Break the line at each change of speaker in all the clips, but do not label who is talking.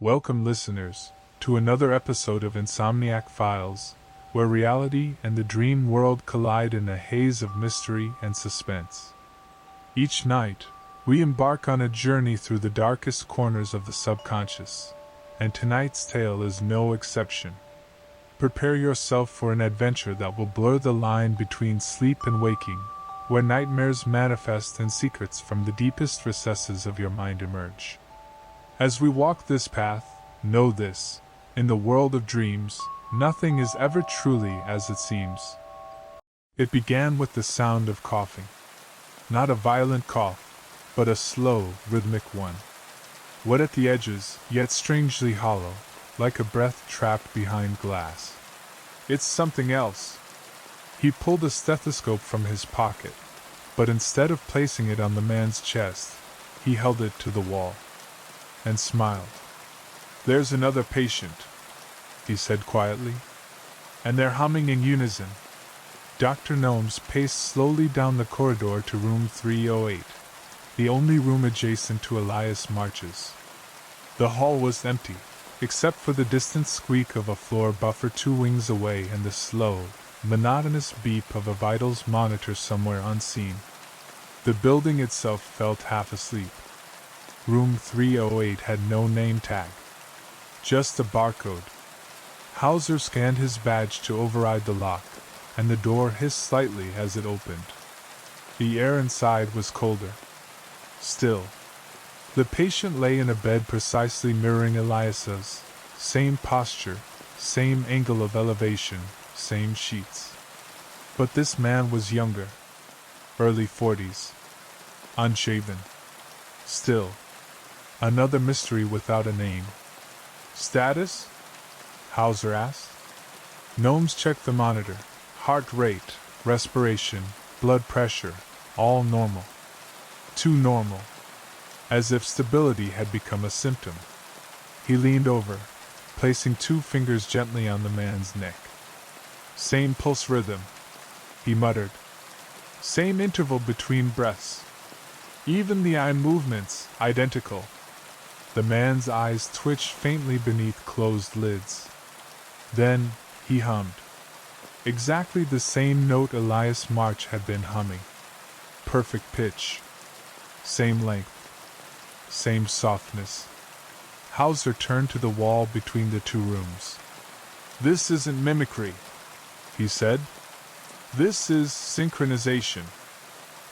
Welcome, listeners, to another episode of Insomniac Files, where reality and the dream world collide in a haze of mystery and suspense. Each night, we embark on a journey through the darkest corners of the subconscious, and tonight's tale is no exception. Prepare yourself for an adventure that will blur the line between sleep and waking, where nightmares manifest and secrets from the deepest recesses of your mind emerge. As we walk this path, know this: in the world of dreams, nothing is ever truly as it seems. It began with the sound of coughing. Not a violent cough, but a slow, rhythmic one. Wet at the edges, yet strangely hollow, like a breath trapped behind glass. It's something else. He pulled a stethoscope from his pocket, but instead of placing it on the man's chest, he held it to the wall and smiled. "There's another patient," he said quietly, "and they're humming in unison." Dr. Gnomes paced slowly down the corridor to room 308, the only room adjacent to Elias March's. The hall was empty, except for the distant squeak of a floor buffer 2 wings away and the slow, monotonous beep of a vitals monitor somewhere unseen. The building itself felt half asleep. Room 308 had no name tag, just a barcode. Hauser scanned his badge to override the lock, and the door hissed slightly as it opened. The air inside was colder. Still. The patient lay in a bed precisely mirroring Elias's, same posture, same angle of elevation, same sheets. But this man was younger. Early 40s. Unshaven. Still. Another mystery without a name. "Status?" Hauser asked. Gnomes checked the monitor. Heart rate, respiration, blood pressure, all normal. Too normal. As if stability had become a symptom. He leaned over, placing 2 fingers gently on the man's neck. "Same pulse rhythm," he muttered. "Same interval between breaths. Even the eye movements, identical." The man's eyes twitched faintly beneath closed lids. Then, he hummed. Exactly the same note Elias March had been humming. Perfect pitch. Same length. Same softness. Hauser turned to the wall between the 2 rooms. "This isn't mimicry," he said. "This is synchronization."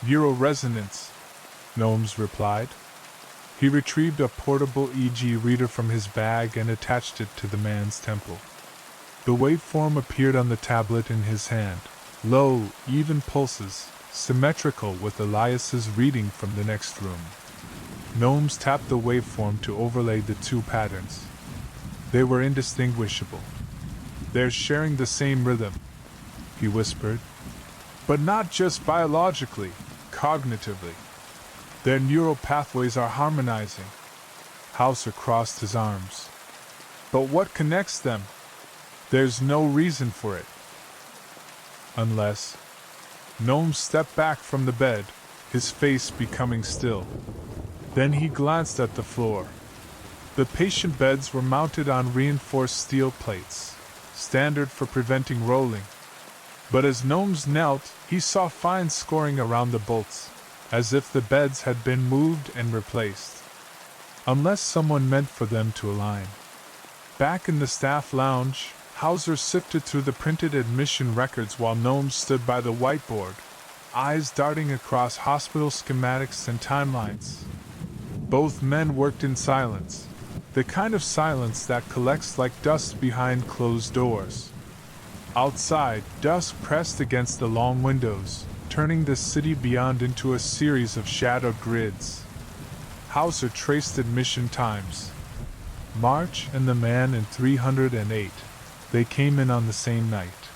"Neuroresonance," Gnomes replied. He retrieved a portable EEG reader from his bag and attached it to the man's temple. The waveform appeared on the tablet in his hand. Low, even pulses, symmetrical with Elias's reading from the next room. Gnomes tapped the waveform to overlay the 2 patterns. They were indistinguishable. "They're sharing the same rhythm," he whispered. "But not just biologically, cognitively. Their neural pathways are harmonizing." Hauser crossed his arms. "But what connects them? There's no reason for it. Unless..." Gnomes stepped back from the bed, his face becoming still. Then he glanced at the floor. The patient beds were mounted on reinforced steel plates, standard for preventing rolling. But as Gnomes knelt, he saw fine scoring around the bolts, as if the beds had been moved and replaced. Unless someone meant for them to align. Back in the staff lounge, Hauser sifted through the printed admission records while Gnomes stood by the whiteboard, eyes darting across hospital schematics and timelines. Both men worked in silence, the kind of silence that collects like dust behind closed doors. Outside, dusk pressed against the long windows, turning the city beyond into a series of shadowed grids. Hauser traced admission times. March and the man in 308. They came in on the same night.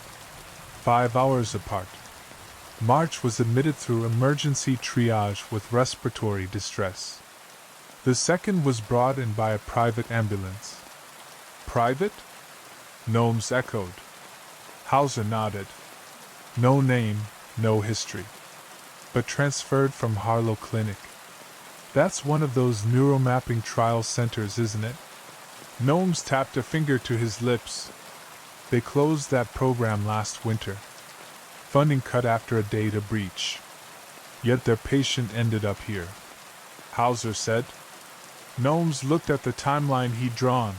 5 hours apart. March was admitted through emergency triage with respiratory distress. The second was brought in by a private ambulance. "Private?" Gnomes echoed. Hauser nodded. "No name, no history. But transferred from Herlock Clinic. That's one of those neuromapping trial centers, isn't it?" Gnomes tapped a finger to his lips. They closed that program last winter. Funding cut after a data breach. Yet their patient ended up here. Hauser said. Gnomes looked at the timeline he'd drawn.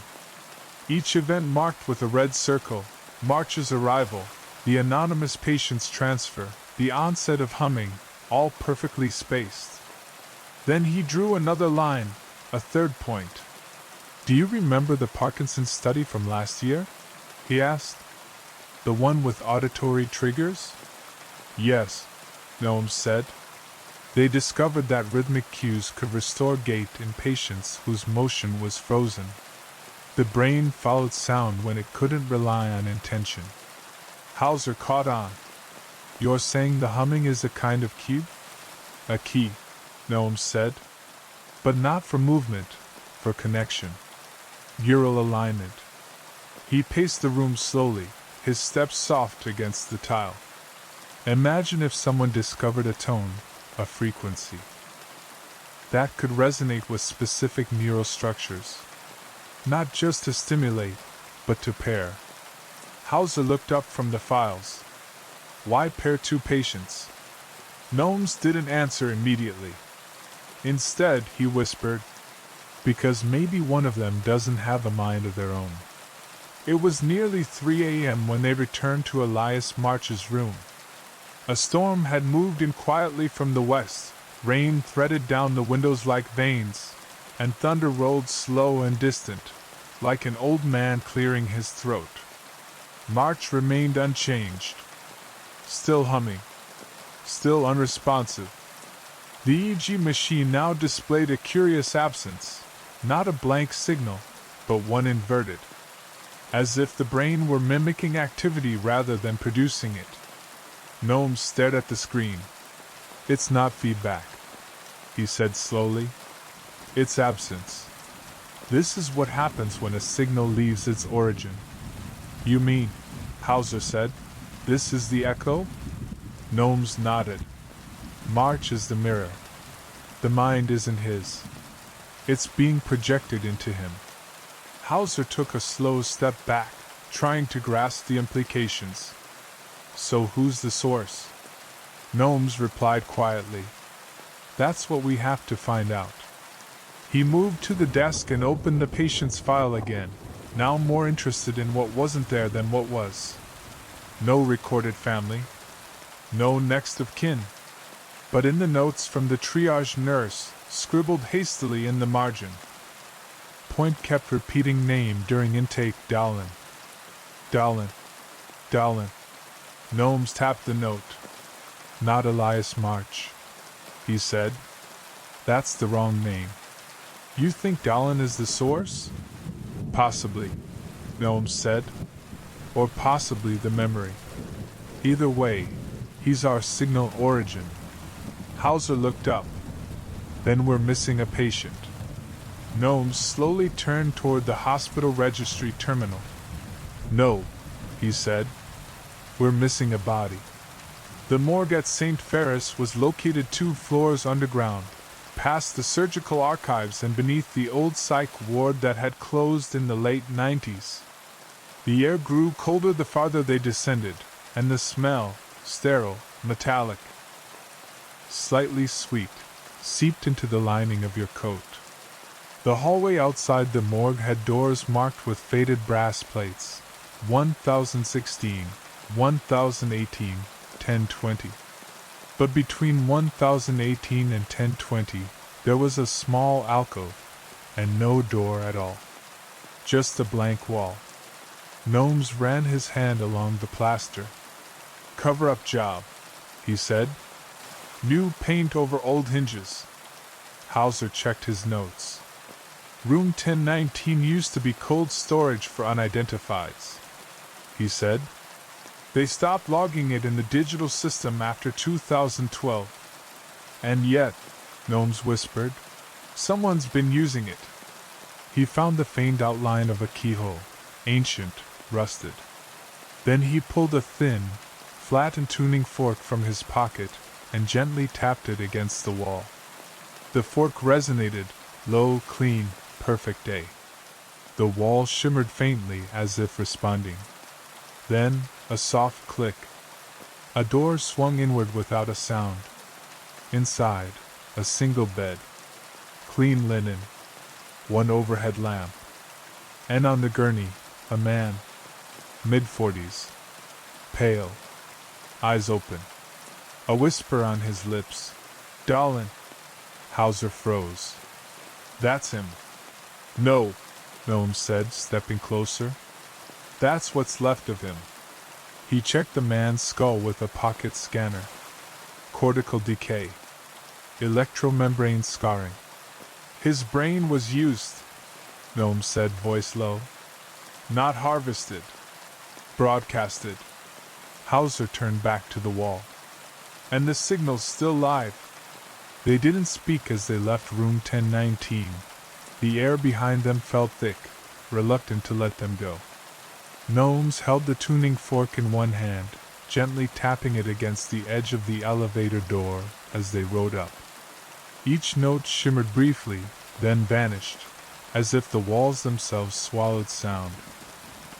Each event marked with a red circle, March's arrival, the anonymous patient's transfer, the onset of humming, all perfectly spaced. Then he drew another line, a third point. Do you remember the Parkinson's study from last year? He asked. The one with auditory triggers? Yes, Gnomes said. They discovered that rhythmic cues could restore gait in patients whose motion was frozen. The brain followed sound when it couldn't rely on intention. Hauser caught on. You're saying the humming is a kind of cue? A key, Gnomes said. But not for movement, for connection. Neural alignment. He paced the room slowly, his steps soft against the tile. Imagine if someone discovered a tone, a frequency, that could resonate with specific neural structures. Not just to stimulate, but to pair. Hauser looked up from the files. Why pair two patients? Gnomes didn't answer immediately. Instead, he whispered, because maybe one of them doesn't have a mind of their own. It was nearly 3 a.m. when they returned to Elias March's room. A storm had moved in quietly from the west, rain threaded down the windows like veins, and thunder rolled slow and distant, like an old man clearing his throat. March remained unchanged, still humming, still unresponsive. The EEG machine now displayed a curious absence, not a blank signal, but one inverted, as if the brain were mimicking activity rather than producing it. Gnomes stared at the screen. It's not feedback, he said slowly. It's absence. This is what happens when a signal leaves its origin. You mean, Hauser said, this is the echo? Gnomes nodded. March is the mirror. The mind isn't his. It's being projected into him. Hauser took a slow step back, trying to grasp the implications. So who's the source? Gnomes replied quietly. That's what we have to find out. He moved to the desk and opened the patient's file again, now more interested in what wasn't there than what was. No recorded family. No next of kin. But in the notes from the triage nurse, scribbled hastily in the margin. Point kept repeating name during intake. Dallin. Dallin. Dallin. Gnomes tapped the note. Not Elias March, he said. That's the wrong name. You think Dallin is the source? Possibly, Gnomes said. Or possibly the memory. Either way, he's our signal origin. Hauser looked up. Then we're missing a patient. Gnomes slowly turned toward the hospital registry terminal. No, he said. We're missing a body. The morgue at St. Ferris was located 2 floors underground, past the surgical archives and beneath the old psych ward that had closed in the late 90s. The air grew colder the farther they descended, and the smell, sterile, metallic, slightly sweet, seeped into the lining of your coat. The hallway outside the morgue had doors marked with faded brass plates. 1016, 1018, 1020. But between 1018 and 1020, there was a small alcove, and no door at all. Just a blank wall. Gnomes ran his hand along the plaster. Cover-up job, he said. New paint over old hinges. Hauser checked his notes. Room 1019 used to be cold storage for unidentifieds, he said. They stopped logging it in the digital system after 2012. And yet, Gnomes whispered, someone's been using it. He found the faint outline of a keyhole, ancient, rusted. Then he pulled a thin, flattened tuning fork from his pocket and gently tapped it against the wall. The fork resonated, low, clean, perfect A. The wall shimmered faintly as if responding. Then, a soft click. A door swung inward without a sound. Inside, a single bed. Clean linen. One overhead lamp. And on the gurney, a man. Mid-40s. Pale. Eyes open. A whisper on his lips. "Darlin'." Hauser froze. "That's him." "No," Gnomes said, stepping closer. "That's what's left of him." He checked the man's skull with a pocket scanner. Cortical decay. Electromembrane scarring. "His brain was used," Gnomes said, voice low. "Not harvested. Broadcasted." Hauser turned back to the wall. "And the signal's still live." They didn't speak as they left room 1019. The air behind them felt thick, reluctant to let them go. Gnomes held the tuning fork in one hand, gently tapping it against the edge of the elevator door as they rode up. Each note shimmered briefly, then vanished, as if the walls themselves swallowed sound.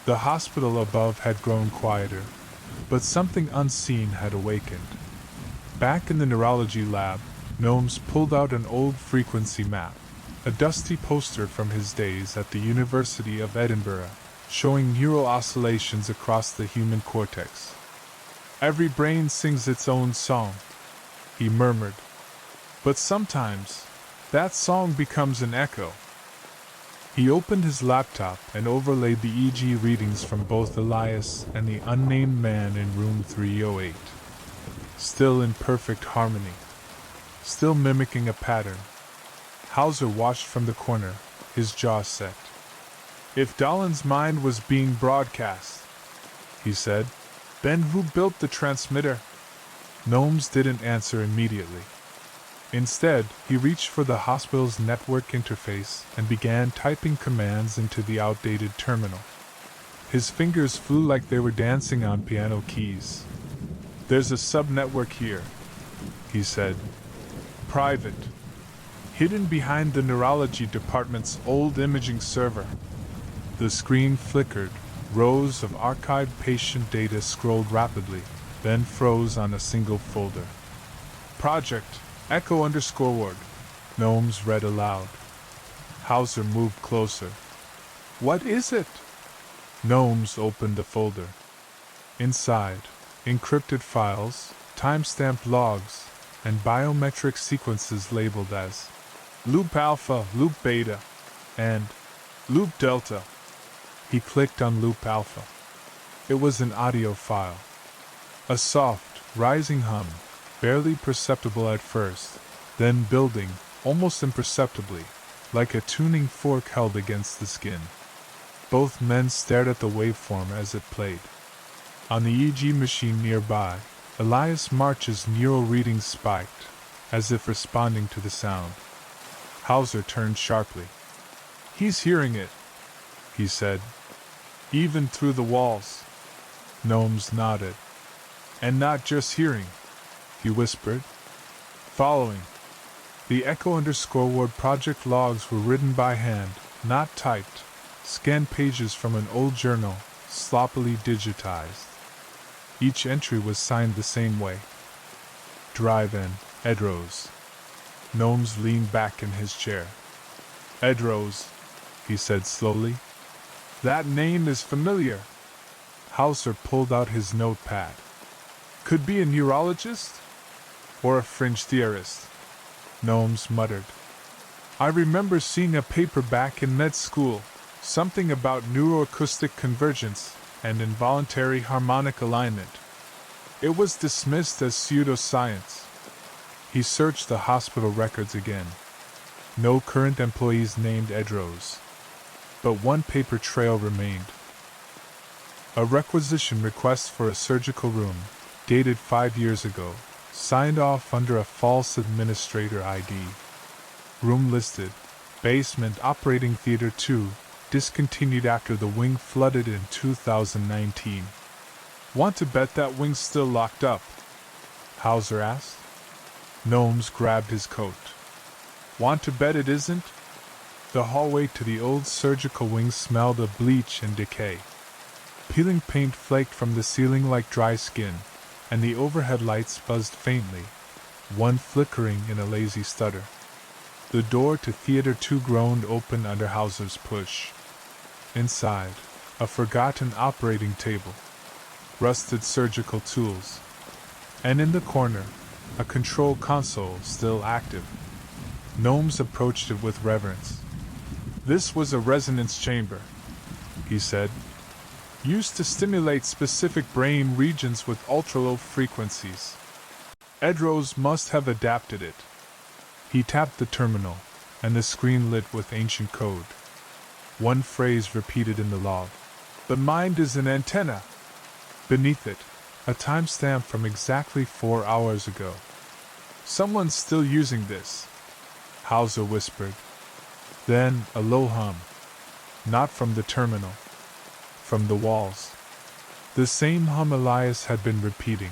The hospital above had grown quieter, but something unseen had awakened. Back in the neurology lab, Gnomes pulled out an old frequency map, a dusty poster from his days at the University of Edinburgh, showing neural oscillations across the human cortex. "Every brain sings its own song," he murmured. "But sometimes, that song becomes an echo." He opened his laptop and overlaid the EEG readings from both Elias and the unnamed man in room 308. Still in perfect harmony. Still mimicking a pattern. Hauser watched from the corner, his jaw set. "If Dahlon's mind was being broadcast," he said, "then who built the transmitter?" Gnomes didn't answer immediately. Instead, he reached for the hospital's network interface and began typing commands into the outdated terminal. His fingers flew like they were dancing on piano keys. "There's a sub-network here," he said. "Private. Hidden behind the neurology department's old imaging server." The screen flickered, rows of archived patient data scrolled rapidly, then froze on a single folder. "Project Echo_Ward," Gnomes read aloud. Hauser moved closer. "What is it?" Gnomes opened the folder. Inside, encrypted files, timestamped logs, and biometric sequences labeled as Loop Alpha, Loop Beta, and Loop Delta. He clicked on Loop Alpha. It was an audio file. A soft, rising hum, barely perceptible at first, then building, almost imperceptibly, like a tuning fork held against the skin. Both men stared at the waveform as it played. On the EEG machine nearby, Elias March's neural readings spiked, as if responding to the sound. Hauser turned sharply. "He's hearing it," he said. "Even through the walls." Gnomes nodded. "And not just hearing," he whispered. "Following." The Echo_Ward project logs were written by hand, not typed, scanned pages from an old journal, sloppily digitized. Each entry was signed the same way. Drive-in, Edrose. Gnomes leaned back in his chair. "Edrose," he said slowly. "That name is familiar." Hauser pulled out his notepad. "Could be a neurologist? Or a fringe theorist," Gnomes muttered. "I remember seeing a paper back in med school, something about neuroacoustic convergence and involuntary harmonic alignment. It was dismissed as pseudoscience." He searched the hospital records again. No current employees named Edrose. But one paper trail remained. A requisition request for a surgical room, dated 5 years ago, signed off under a false administrator ID. Room listed, basement operating theater 2, discontinued after the wing flooded in 2019. "Want to bet that wing's still locked up?" Hauser asked. Gnomes grabbed his coat. "Want to bet it isn't?" The hallway to the old surgical wing smelled of bleach and decay. Peeling paint flaked from the ceiling like dry skin, and the overhead lights buzzed faintly, one flickering in a lazy stutter. The door to Theater 2 groaned open under Hauser's push. Inside, a forgotten operating table, rusted surgical tools, and in the corner, a control console still active. Gnomes approached it with reverence. This was a resonance chamber, he said, used to stimulate specific brain regions with ultra-low frequencies. Edros must have adapted it. He tapped the terminal, and the screen lit with ancient code. One phrase repeated in the log. The mind is an antenna. Beneath it, a timestamp from exactly 4 hours ago. Someone's still using this, Hauser whispered. Then a low hum. Not from the terminal. From the walls. The same hum Elias had been repeating,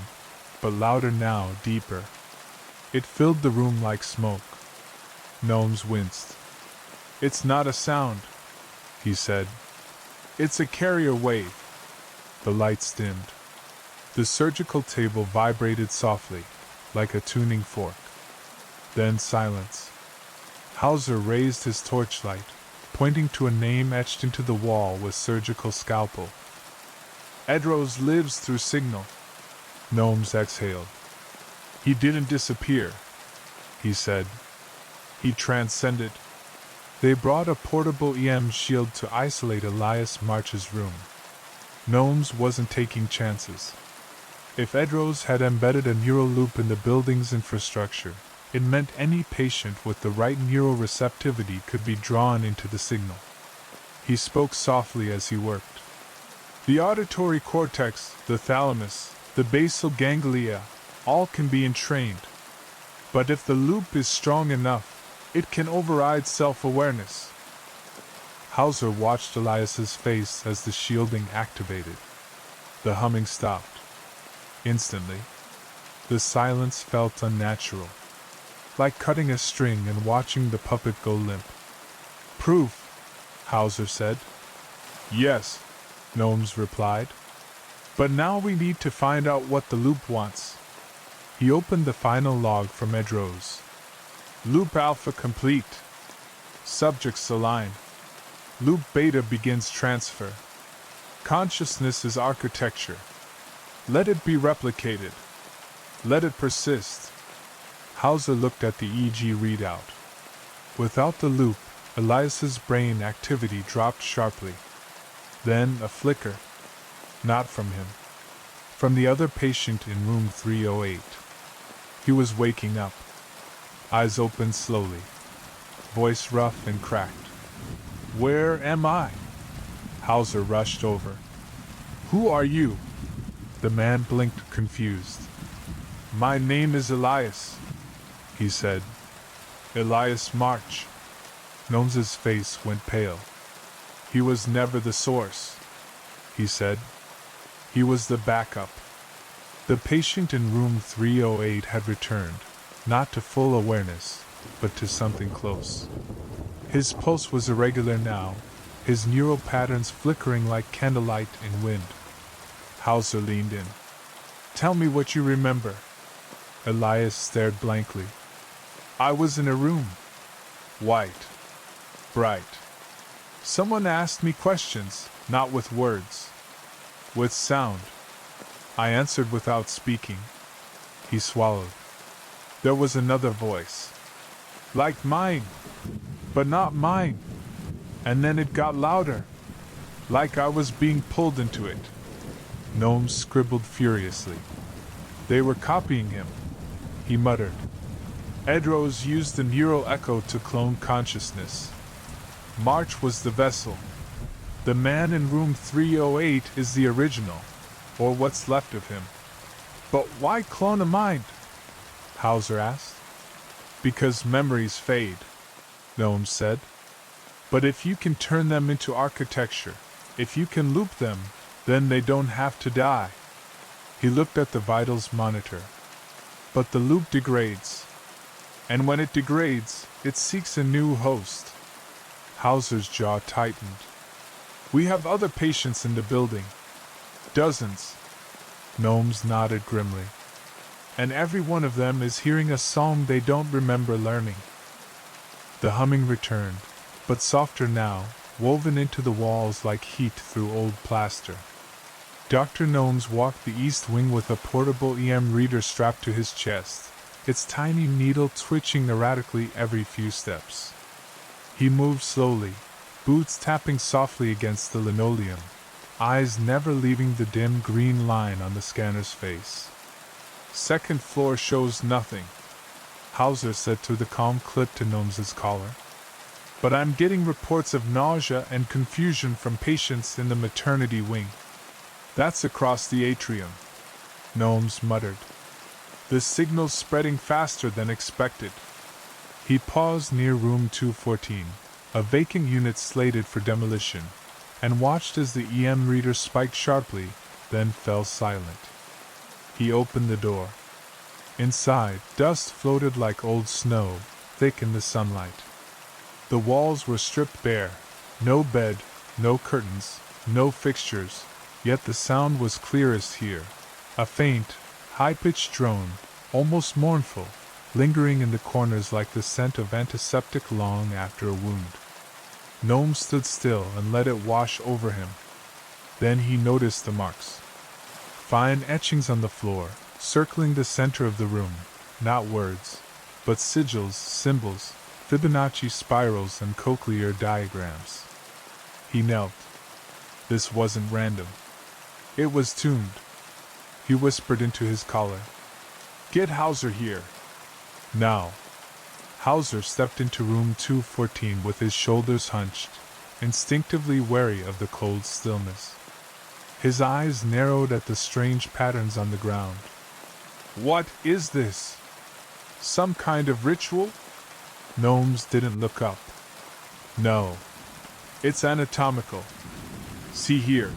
but louder now, deeper. It filled the room like smoke. Gnomes winced. It's not a sound, he said. It's a carrier wave. The lights dimmed. The surgical table vibrated softly, like a tuning fork. Then silence. Hauser raised his torchlight, pointing to a name etched into the wall with surgical scalpel. Edros lives through signal. Gnomes exhaled. He didn't disappear, he said. He transcended. They brought a portable EM shield to isolate Elias March's room. Gnomes wasn't taking chances. If Edros had embedded a neural loop in the building's infrastructure, it meant any patient with the right neural receptivity could be drawn into the signal. He spoke softly as he worked. The auditory cortex, the thalamus, the basal ganglia, all can be entrained. But if the loop is strong enough, it can override self-awareness. Hauser watched Elias's face as the shielding activated. The humming stopped. Instantly, the silence felt unnatural, like cutting a string and watching the puppet go limp. Proof, Hauser said. Yes, Gnomes replied. But now we need to find out what the loop wants. He opened the final log from Edros. Loop alpha complete. Subjects align. Loop beta begins transfer. Consciousness is architecture. Let it be replicated. Let it persist. Hauser looked at the EEG readout. Without the loop, Elias's brain activity dropped sharply. Then a flicker. Not from him. From the other patient in room 308. He was waking up. Eyes opened slowly. Voice rough and cracked. Where am I? Hauser rushed over. Who are you? The man blinked, confused. My name is Elias, he said. Elias March. Gnomes' face went pale. He was never the source, he said. He was the backup. The patient in room 308 had returned, not to full awareness, but to something close. His pulse was irregular now, his neural patterns flickering like candlelight in wind. Hauser leaned in. Tell me what you remember. Elias stared blankly. I was in a room. White. Bright. Someone asked me questions, not with words. With sound. I answered without speaking. He swallowed. There was another voice. Like mine. But not mine. And then it got louder. Like I was being pulled into it. Gnomes scribbled furiously. They were copying him, he muttered. Edros used the neural echo to clone consciousness. March was the vessel. The man in room 308 is the original, or what's left of him. But why clone a mind? Hauser asked. Because memories fade, Gnomes said. But if you can turn them into architecture, if you can loop them, then they don't have to die. He looked at the vitals monitor. But the loop degrades. And when it degrades, it seeks a new host. Hauser's jaw tightened. We have other patients in the building. Dozens. Gnomes nodded grimly. And every one of them is hearing a song they don't remember learning. The humming returned, but softer now, woven into the walls like heat through old plaster. Dr. Gnomes walked the east wing with a portable EM reader strapped to his chest, its tiny needle twitching erratically every few steps. He moved slowly, boots tapping softly against the linoleum, eyes never leaving the dim green line on the scanner's face. Second floor shows nothing, Hauser said through the calm clip to Gnomes' collar. But I'm getting reports of nausea and confusion from patients in the maternity wing. That's across the atrium, Gnomes muttered. The signal's spreading faster than expected. He paused near room 214, a vacant unit slated for demolition, and watched as the EM reader spiked sharply, then fell silent. He opened the door. Inside, dust floated like old snow, thick in the sunlight. The walls were stripped bare, no bed, no curtains, no fixtures, yet the sound was clearest here, a faint, high-pitched drone, almost mournful, lingering in the corners like the scent of antiseptic long after a wound. Gnome stood still and let it wash over him. Then he noticed the marks. Fine etchings on the floor, circling the center of the room, not words, but sigils, symbols, Fibonacci spirals and cochlear diagrams. He knelt. This wasn't random. It was tuned. He whispered into his collar. Get Hauser here. Now. Hauser stepped into room 214 with his shoulders hunched, instinctively wary of the cold stillness. His eyes narrowed at the strange patterns on the ground. What is this? Some kind of ritual? Gnomes didn't look up. No. It's anatomical. See here.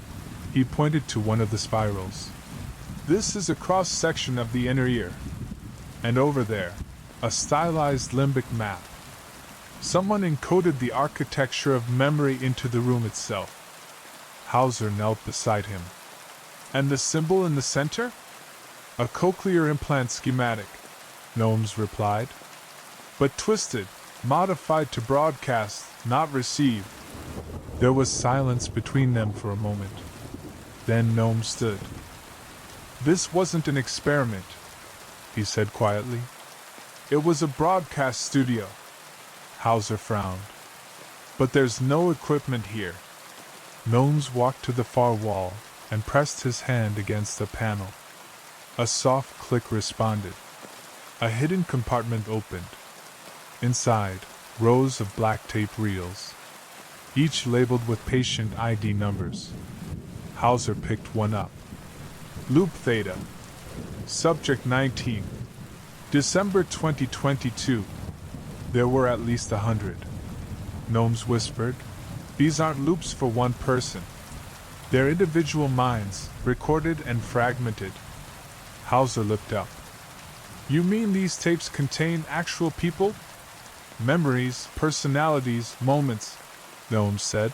He pointed to one of the spirals. This is a cross-section of the inner ear. And over there, a stylized limbic map. Someone encoded the architecture of memory into the room itself. Hauser knelt beside him. And the symbol in the center? A cochlear implant schematic, Gnomes replied. But twisted, modified to broadcast, not receive. There was silence between them for a moment. Then Gnome stood. This wasn't an experiment, he said quietly. It was a broadcast studio. Hauser frowned. But there's no equipment here. Gnomes walked to the far wall and pressed his hand against a panel. A soft click responded. A hidden compartment opened. Inside, rows of black tape reels, each labeled with patient ID numbers. Hauser picked one up. Loop Theta. Subject 19. December 2022. There were at least 100. Gnomes whispered. These aren't loops for one person. They're individual minds, recorded and fragmented. Hauser looked up. You mean these tapes contain actual people? Memories, personalities, moments, Gnomes said.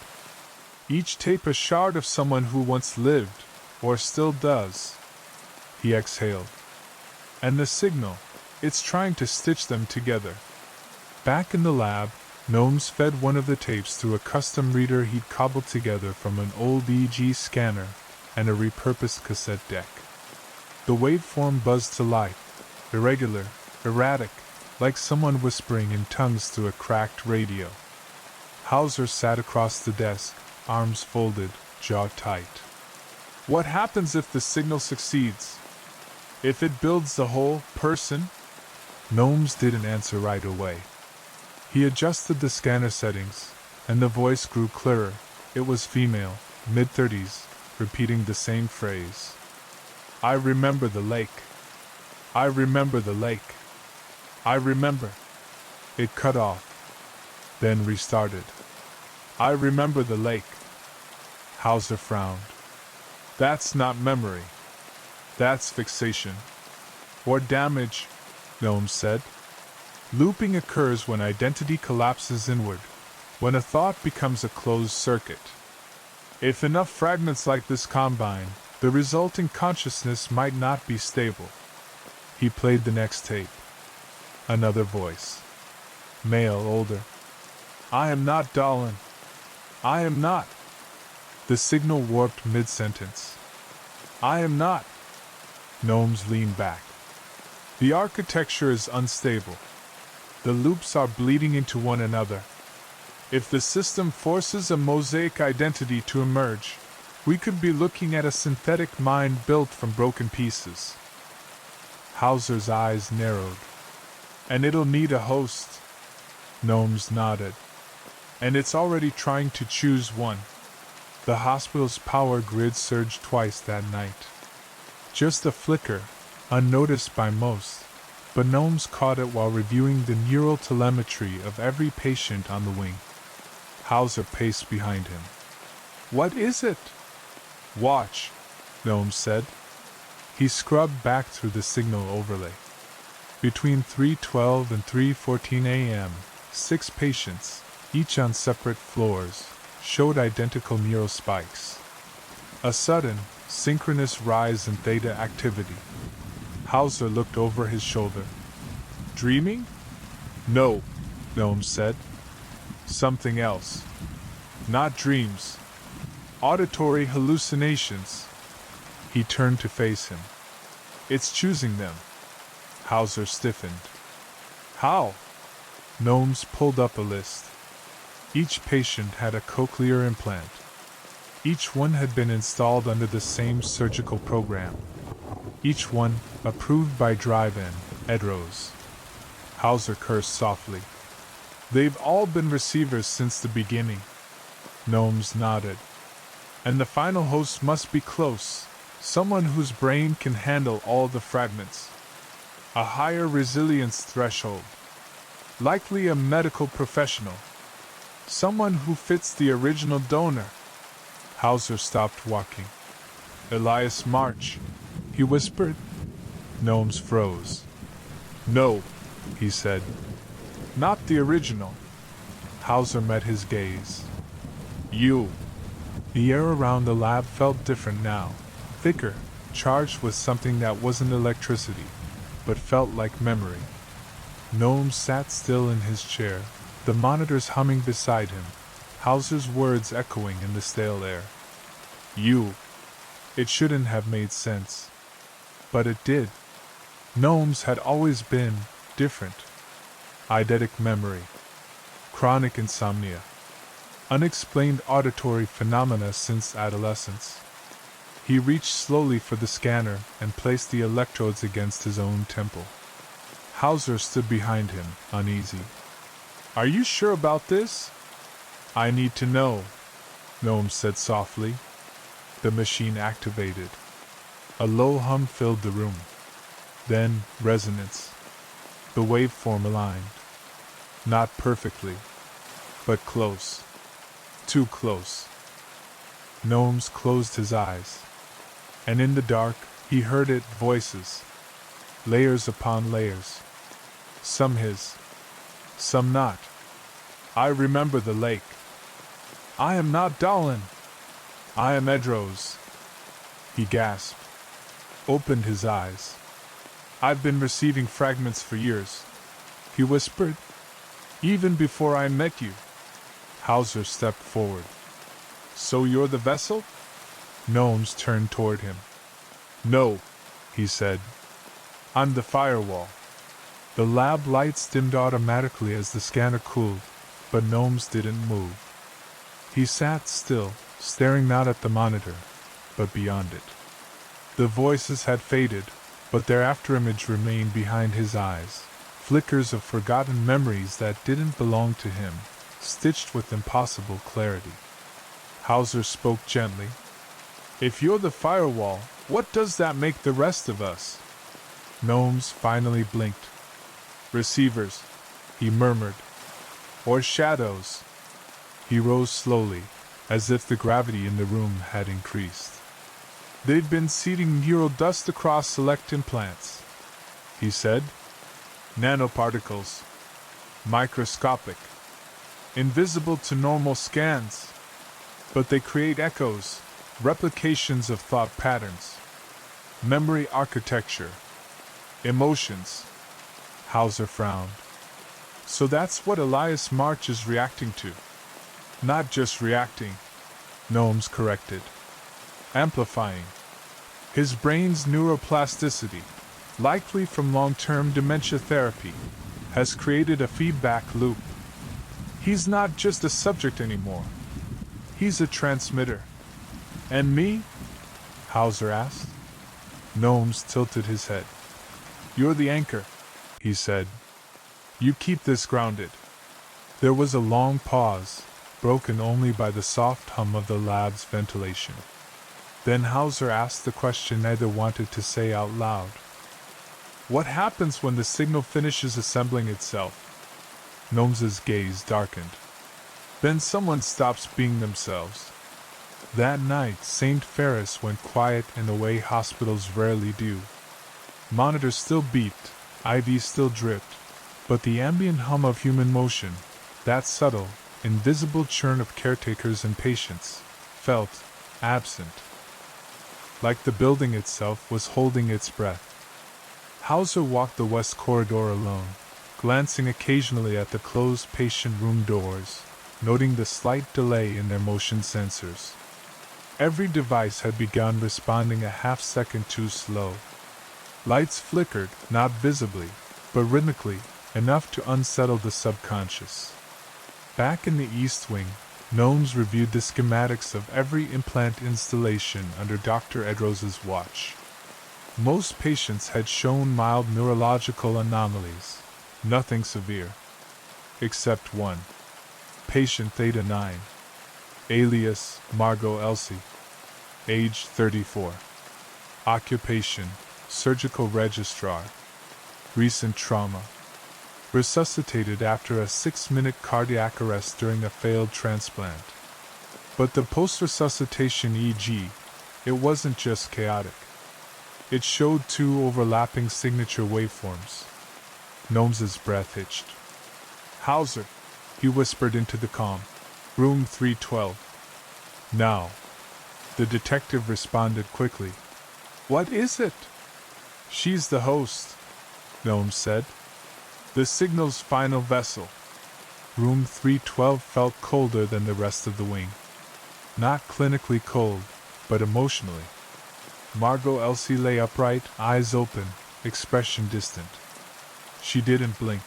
Each tape a shard of someone who once lived, or still does. He exhaled. And the signal, it's trying to stitch them together. Back in the lab, Gnomes fed one of the tapes through a custom reader he'd cobbled together from an old EEG scanner and a repurposed cassette deck. The waveform buzzed to life, irregular, erratic, like someone whispering in tongues through a cracked radio. Hauser sat across the desk, arms folded, jaw tight. What happens if the signal succeeds? If it builds the whole person? Gnomes didn't answer right away. He adjusted the scanner settings, and the voice grew clearer. It was female, mid-30s, repeating the same phrase. I remember the lake. I remember the lake. I remember. It cut off, then restarted. I remember the lake. Hauser frowned. That's not memory. That's fixation. Or damage, Gnomes said. Looping occurs when identity collapses inward, when a thought becomes a closed circuit. If enough fragments like this combine, the resulting consciousness might not be stable. He played the next tape. Another voice. Male, older. I am not Dahlin. I am not. The signal warped mid-sentence. I am not. Gnomes leaned back. The architecture is unstable. The loops are bleeding into one another. If the system forces a mosaic identity to emerge, we could be looking at a synthetic mind built from broken pieces. Hauser's eyes narrowed. And it'll need a host. Gnomes nodded. And it's already trying to choose one. The hospital's power grid surged twice that night. Just a flicker, unnoticed by most, but Gnomes caught it while reviewing the neural telemetry of every patient on the wing. Hauser paced behind him. What is it? Watch, Gnomes said. He scrubbed back through the signal overlay. Between 3:12 and 3:14 a.m., 6 patients, each on separate floors, showed identical neural spikes. A sudden, synchronous rise in theta activity. Hauser looked over his shoulder. Dreaming? No, Gnomes said. Something else. Not dreams. Auditory hallucinations. He turned to face him. It's choosing them. Hauser stiffened. How? Gnomes pulled up a list. Each patient had a cochlear implant. Each one had been installed under the same surgical program. Each one approved by Drive-In, Edrose. Hauser cursed softly. They've all been receivers since the beginning. Gnomes nodded. And the final host must be close, someone whose brain can handle all the fragments. A higher resilience threshold. Likely a medical professional. Someone who fits the original donor. Hauser stopped walking. Elias March, he whispered. Gnomes froze. No, he said. Not the original. Hauser met his gaze. You. The air around the lab felt different now, thicker, charged with something that wasn't electricity, but felt like memory. Gnomes sat still in his chair, the monitors humming beside him, Hauser's words echoing in the stale air. You. It shouldn't have made sense. But it did. Gnomes had always been different. Eidetic memory. Chronic insomnia. Unexplained auditory phenomena since adolescence. He reached slowly for the scanner and placed the electrodes against his own temple. Hauser stood behind him, uneasy. Are you sure about this? I need to know, Gnomes said softly. The machine activated. A low hum filled the room. Then, resonance. The waveform aligned. Not perfectly, but close. Too close. Gnomes closed his eyes. And in the dark, he heard it, voices. Layers upon layers. Some his. Some not. I remember the lake. I am not Dahlin. I am Edrose. He gasped. Opened his eyes. I've been receiving fragments for years, he whispered. Even before I met you. Hauser stepped forward. So you're the vessel? Gnomes turned toward him. No, he said. I'm the firewall. The lab lights dimmed automatically as the scanner cooled, but Gnomes didn't move. He sat still, staring not at the monitor, but beyond it. The voices had faded, but their afterimage remained behind his eyes, flickers of forgotten memories that didn't belong to him, stitched with impossible clarity. Hauser spoke gently. If you're the firewall, what does that make the rest of us? Gnomes finally blinked. Receivers, he murmured. Or shadows. He rose slowly, as if the gravity in the room had increased. They've been seeding neural dust across select implants, he said. Nanoparticles. Microscopic. invisible to normal scans, but they create echoes, replications of thought patterns, memory architecture, emotions. Hauser frowned. So that's what Elias March is reacting to. Not just reacting, Gnomes corrected. Amplifying. His brain's neuroplasticity, likely from long-term dementia therapy, has created a feedback loop. He's not just a subject anymore. He's a transmitter. And me? Hauser asked. Gnomes tilted his head. You're the anchor, he said. You keep this grounded. There was a long pause, broken only by the soft hum of the lab's ventilation. Then Hauser asked the question neither wanted to say out loud. What happens when the signal finishes assembling itself? Gnomes's gaze darkened. Then someone stops being themselves. That night, St. Ferris went quiet in the way hospitals rarely do. Monitors still beeped, IVs still dripped, but the ambient hum of human motion, that subtle, invisible churn of caretakers and patients, felt absent. Like the building itself was holding its breath. Hauser walked the west corridor alone, glancing occasionally at the closed patient room doors, noting the slight delay in their motion sensors. Every device had begun responding a half-second too slow. Lights flickered, not visibly, but rhythmically, enough to unsettle the subconscious. Back in the East Wing, Gnomes reviewed the schematics of every implant installation under Dr. Edrose's watch. Most patients had shown mild neurological anomalies, nothing severe. Except one. Patient Theta 9. Alias Margot Elsie. Age 34. Occupation surgical registrar. Recent trauma. Resuscitated after a 6-minute cardiac arrest during a failed transplant. But the post-resuscitation EG, it wasn't just chaotic. It showed 2 overlapping signature waveforms. Gnomes's breath hitched. Hauser, he whispered into the calm. Room 312. Now. The detective responded quickly. What is it? She's the host, Gnomes said. The signal's final vessel. Room 312 felt colder than the rest of the wing. Not clinically cold, but emotionally. Margot Elsie lay upright, eyes open, expression distant. She didn't blink.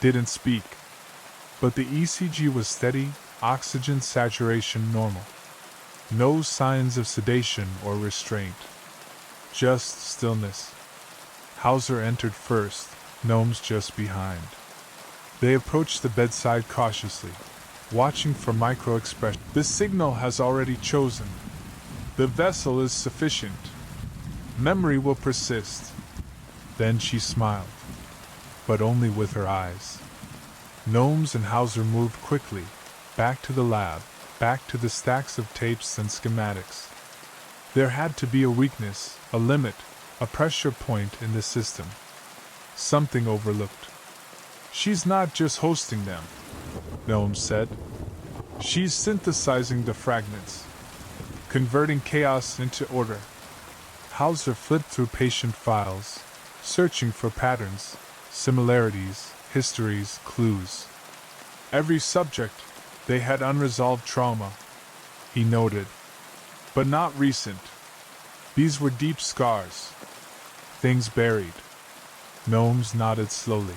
Didn't speak. But the ECG was steady, oxygen saturation normal. No signs of sedation or restraint. Just stillness. Hauser entered first, Gnomes just behind. They approached the bedside cautiously, watching for micro-expression. The signal has already chosen. The vessel is sufficient. Memory will persist. Then she smiled. But only with her eyes. Gnomes and Hauser moved quickly, back to the lab, back to the stacks of tapes and schematics. There had to be a weakness, a limit, a pressure point in the system. Something overlooked. She's not just hosting them, Gnomes said. She's synthesizing the fragments, converting chaos into order. Hauser flipped through patient files, searching for patterns, similarities, histories, clues. Every subject, they had unresolved trauma, he noted. But not recent. These were deep scars. Things buried. Gnomes nodded slowly.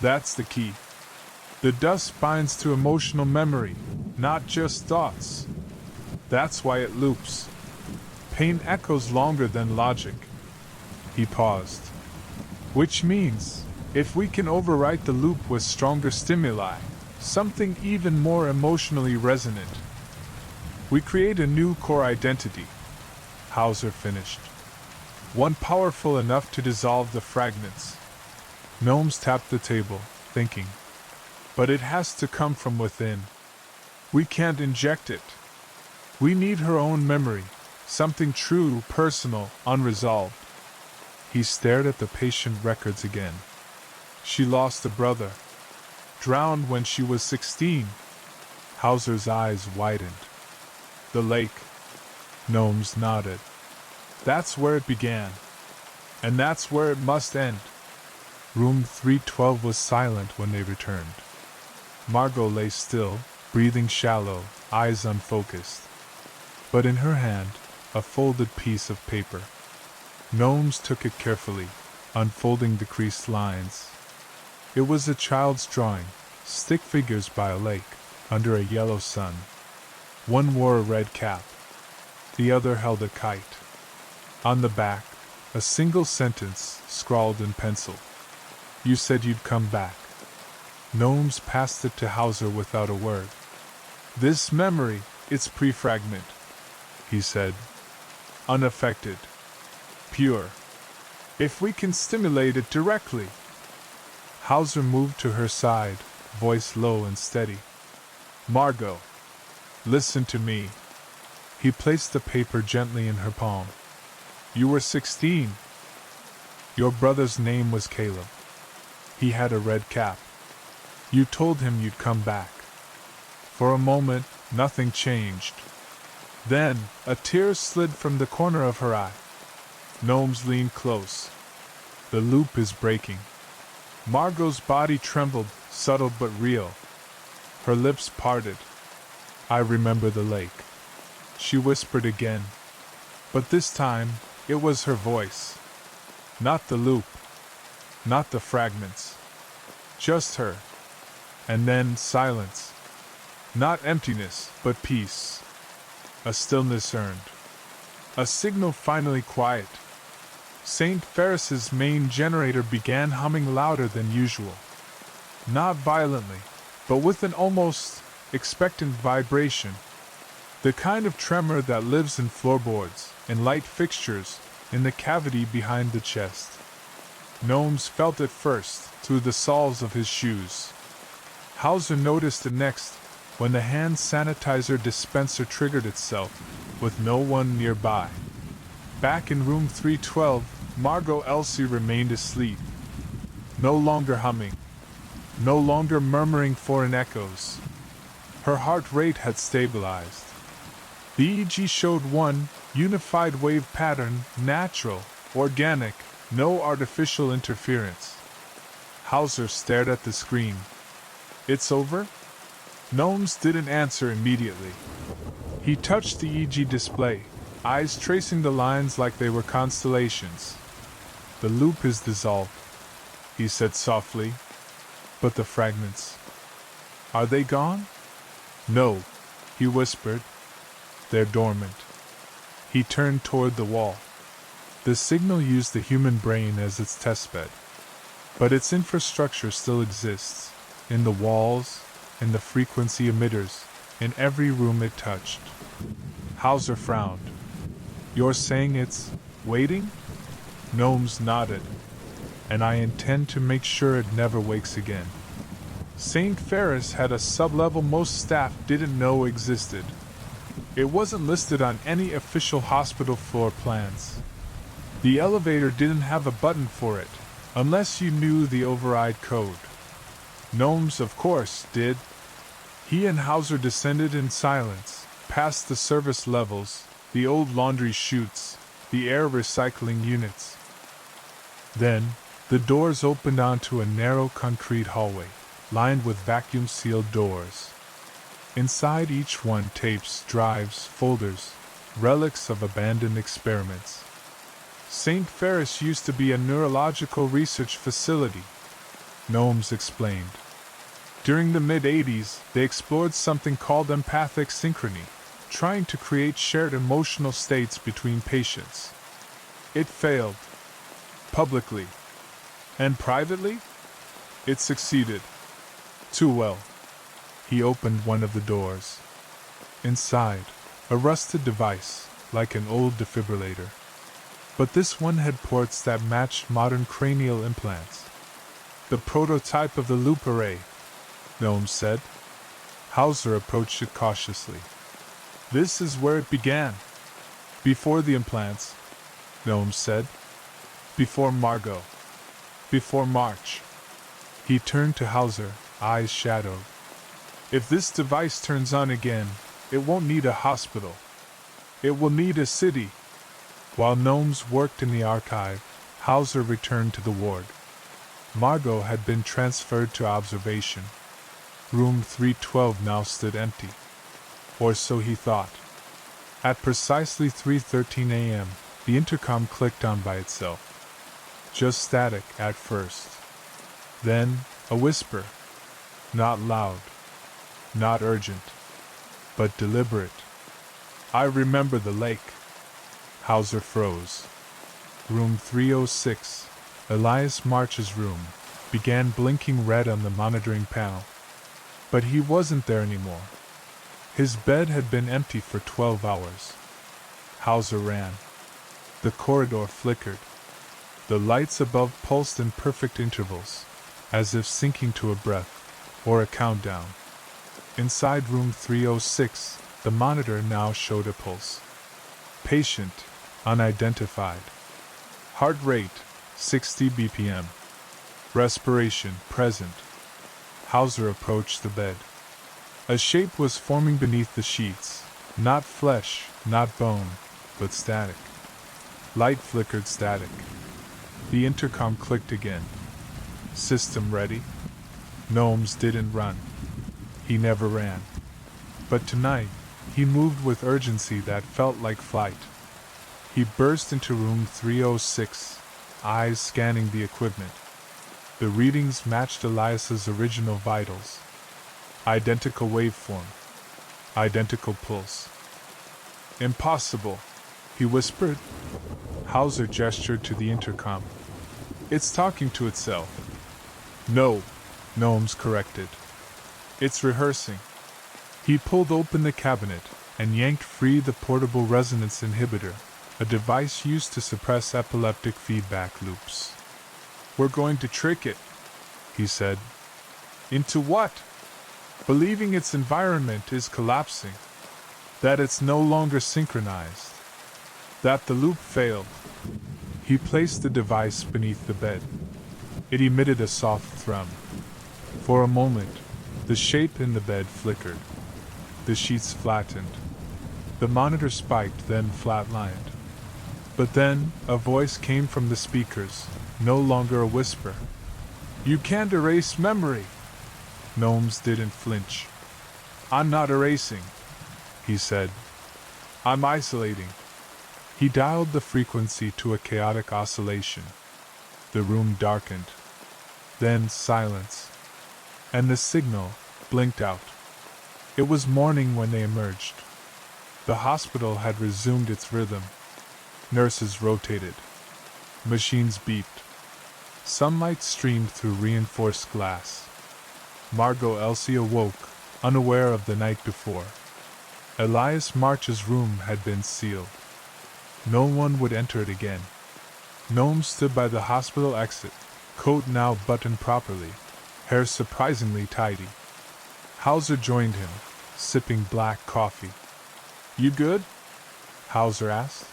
That's the key. The dust binds to emotional memory, not just thoughts. That's why it loops. Pain echoes longer than logic. He paused. Which means, if we can overwrite the loop with stronger stimuli, something even more emotionally resonant, we create a new core identity, Hauser finished. One powerful enough to dissolve the fragments. Gnomes tapped the table, thinking. But it has to come from within. We can't inject it. We need her own memory, something true, personal, unresolved. He stared at the patient records again. She lost a brother. drowned when she was 16. Hauser's eyes widened. The lake. Gnomes nodded. That's where it began. And that's where it must end. Room 312 was silent when they returned. Margot lay still, breathing shallow, eyes unfocused. But in her hand, a folded piece of paper. Gnomes took it carefully, unfolding the creased lines. It was a child's drawing, stick figures by a lake, under a yellow sun. One wore a red cap. The other held a kite. On the back, a single sentence scrawled in pencil. You said you'd come back. Gnomes passed it to Hauser without a word. This memory, it's pre-fragment, he said. Unaffected. Pure. If we can stimulate it directly. Hauser moved to her side, voice low and steady. Margot, listen to me. He placed the paper gently in her palm. You were 16. Your brother's name was Caleb. He had a red cap. You told him you'd come back. For a moment, nothing changed. Then, a tear slid from the corner of her eye. Gnomes leaned close. The loop is breaking. Margot's body trembled, subtle but real. Her lips parted. I remember the lake. She whispered again. But this time, it was her voice. Not the loop. Not the fragments. Just her. And then silence. Not emptiness, but peace. A stillness earned. A signal finally quiet. St. Ferris's main generator began humming louder than usual. Not violently, but with an almost expectant vibration. The kind of tremor that lives in floorboards, in light fixtures, in the cavity behind the chest. Gnomes felt it first, through the soles of his shoes. Hauser noticed it next, when the hand sanitizer dispenser triggered itself, with no one nearby. Back in room 312, Margot Elsie remained asleep. No longer humming. No longer murmuring foreign echoes. Her heart rate had stabilized. The EEG showed one unified wave pattern, natural, organic, no artificial interference. Hauser stared at the screen. It's over? Gnomes didn't answer immediately. He touched the EEG display, eyes tracing the lines like they were constellations. The loop is dissolved, he said softly. But the fragments, are they gone? No, he whispered. They're dormant. He turned toward the wall. The signal used the human brain as its testbed. But its infrastructure still exists, in the walls, in the frequency emitters, in every room it touched. Hauser frowned. You're saying it's waiting? Gnomes nodded. And I intend to make sure it never wakes again. St. Ferris had a sub-level most staff didn't know existed. It wasn't listed on any official hospital floor plans. The elevator didn't have a button for it, unless you knew the override code. Gnomes, of course, did. He and Hauser descended in silence, past the service levels, the old laundry chutes, the air recycling units. Then, the doors opened onto a narrow concrete hallway, lined with vacuum-sealed doors. Inside each one tapes, drives, folders, relics of abandoned experiments. St. Ferris used to be a neurological research facility, Gnomes explained. During the mid-80s, they explored something called empathic synchrony, trying to create shared emotional states between patients. It failed. Publicly. And privately? It succeeded. Too well. He opened one of the doors. Inside, a rusted device, like an old defibrillator. But this one had ports that matched modern cranial implants. The prototype of the loop array, Gnomes said. Hauser approached it cautiously. This is where it began. Before the implants, Gnomes said. Before Margot. Before March. He turned to Hauser, eyes shadowed. If this device turns on again, it won't need a hospital. It will need a city. While Gnomes worked in the archive, Hauser returned to the ward. Margot had been transferred to observation. Room 312 now stood empty. Or so he thought. At precisely 3:13 a.m., the intercom clicked on by itself. Just static at first. Then, a whisper. Not loud. Not urgent. But deliberate. I remember the lake. Hauser froze. Room 306, Elias March's room, began blinking red on the monitoring panel. But he wasn't there anymore. His bed had been empty for 12 hours. Hauser ran. The corridor flickered. The lights above pulsed in perfect intervals, as if syncing to a breath, or a countdown. Inside room 306, the monitor now showed a pulse. Patient, unidentified. Heart rate, 60 BPM. Respiration, present. Hauser approached the bed. A shape was forming beneath the sheets, not flesh, not bone, but static. Light flickered static. The intercom clicked again. System ready? Gnomes didn't run. He never ran. But tonight, he moved with urgency that felt like flight. He burst into room 306, eyes scanning the equipment. The readings matched Elias's original vitals. Identical waveform. Identical pulse. Impossible, he whispered. Hauser gestured to the intercom. It's talking to itself. No, Gnomes corrected. It's rehearsing. He pulled open the cabinet and yanked free the portable resonance inhibitor, a device used to suppress epileptic feedback loops. We're going to trick it, he said. Into what? Believing its environment is collapsing. That it's no longer synchronized. That the loop failed. He placed the device beneath the bed. It emitted a soft thrum. For a moment, the shape in the bed flickered. The sheets flattened. The monitor spiked, then flatlined. But then, a voice came from the speakers, no longer a whisper. You can't erase memory. Gnomes didn't flinch. I'm not erasing, he said. I'm isolating. He dialed the frequency to a chaotic oscillation. The room darkened. Then silence. And the signal blinked out. It was morning when they emerged. The hospital had resumed its rhythm. Nurses rotated. Machines beeped. Sunlight streamed through reinforced glass. Margot Elsie awoke, unaware of the night before. Elias March's room had been sealed. No one would enter it again. Gnomes stood by the hospital exit, coat now buttoned properly, hair surprisingly tidy. Hauser joined him, sipping black coffee. You good? Hauser asked.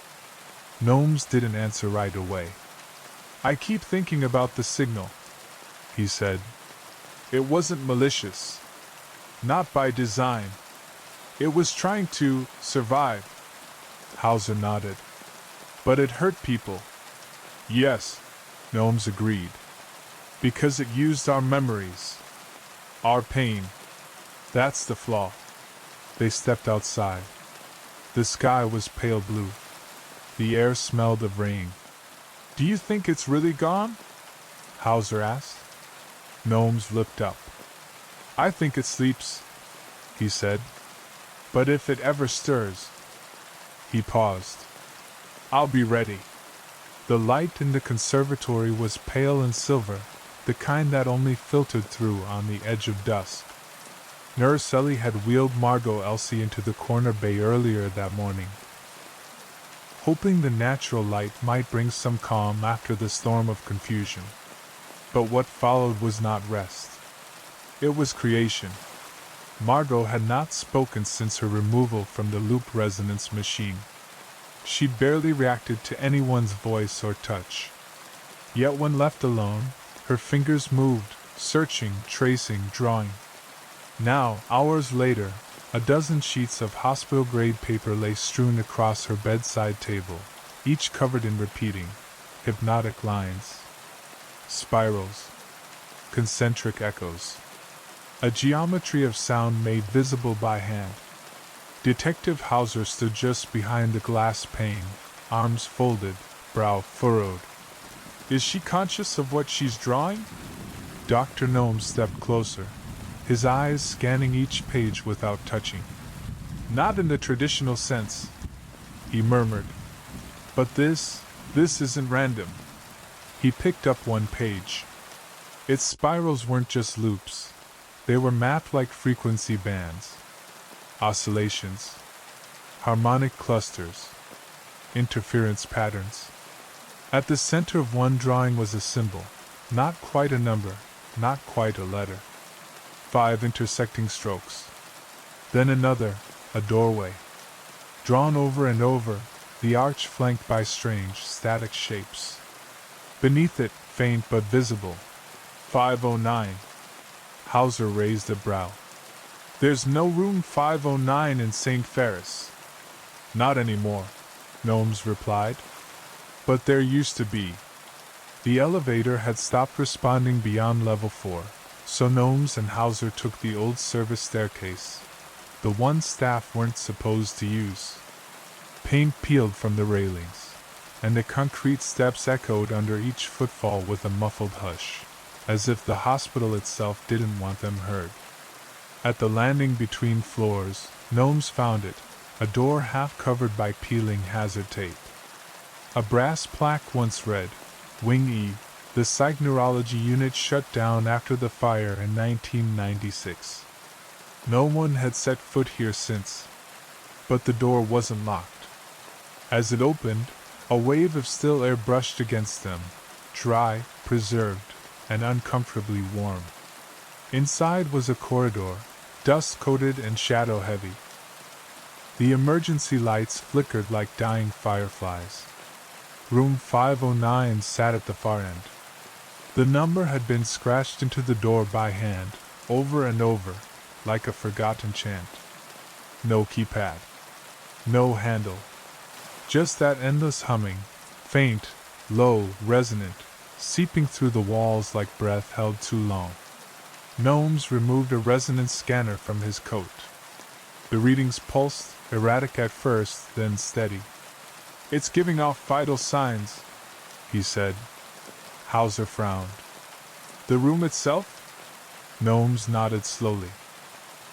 Gnomes didn't answer right away. I keep thinking about the signal, he said. It wasn't malicious. Not by design. It was trying to survive. Hauser nodded. But it hurt people. Yes, Gnomes agreed. Because it used our memories. Our pain. That's the flaw. They stepped outside. The sky was pale blue. The air smelled of rain. Do you think it's really gone? Hauser asked. Gnomes looked up. I think it sleeps, he said. But if it ever stirs... He paused. I'll be ready. The light in the conservatory was pale and silver, the kind that only filtered through on the edge of dusk. Nurse Ellie had wheeled Margot Elsie into the corner bay earlier that morning, hoping the natural light might bring some calm after the storm of confusion. But what followed was not rest. It was creation. Margot had not spoken since her removal from the loop resonance machine. She barely reacted to anyone's voice or touch. Yet when left alone, her fingers moved, searching, tracing, drawing. Now, hours later, a dozen sheets of hospital-grade paper lay strewn across her bedside table, each covered in repeating, hypnotic lines. Spirals. Concentric echoes. A geometry of sound made visible by hand. Detective Hauser stood just behind the glass pane, arms folded, brow furrowed. Is she conscious of what she's drawing? Dr. Gnome stepped closer, his eyes scanning each page without touching. Not in the traditional sense, he murmured. But this isn't random. He picked up one page. Its spirals weren't just loops. They were mapped like frequency bands. Oscillations. Harmonic clusters. Interference patterns. At the center of one drawing was a symbol, not quite a number, not quite a letter. 5 intersecting strokes. Then another, a doorway. Drawn over and over, the arch flanked by strange, static shapes. Beneath it, faint but visible. 509. Hauser raised a brow. There's no room 509 in St. Ferris. Not anymore, Gnomes replied. But there used to be. The elevator had stopped responding beyond level 4, so Gnomes and Hauser took the old service staircase, the one staff weren't supposed to use. Paint peeled from the railings, and the concrete steps echoed under each footfall with a muffled hush, as if the hospital itself didn't want them heard. At the landing between floors, Gnomes found it, a door half covered by peeling hazard tape. A brass plaque once read, Wing E, the psych neurology unit shut down after the fire in 1996. No one had set foot here since. But the door wasn't locked. As it opened, a wave of still air brushed against them, dry, preserved, and uncomfortably warm. Inside was a corridor, dust-coated and shadow-heavy. The emergency lights flickered like dying fireflies. Room 509 sat at the far end. The number had been scratched into the door by hand, over and over, like a forgotten chant. No keypad. No handle. Just that endless humming, faint, low, resonant, seeping through the walls like breath held too long. Gnomes removed a resonance scanner from his coat. The readings pulsed, erratic at first, then steady. It's giving off vital signs, he said. Hauser frowned. The room itself? Gnomes nodded slowly.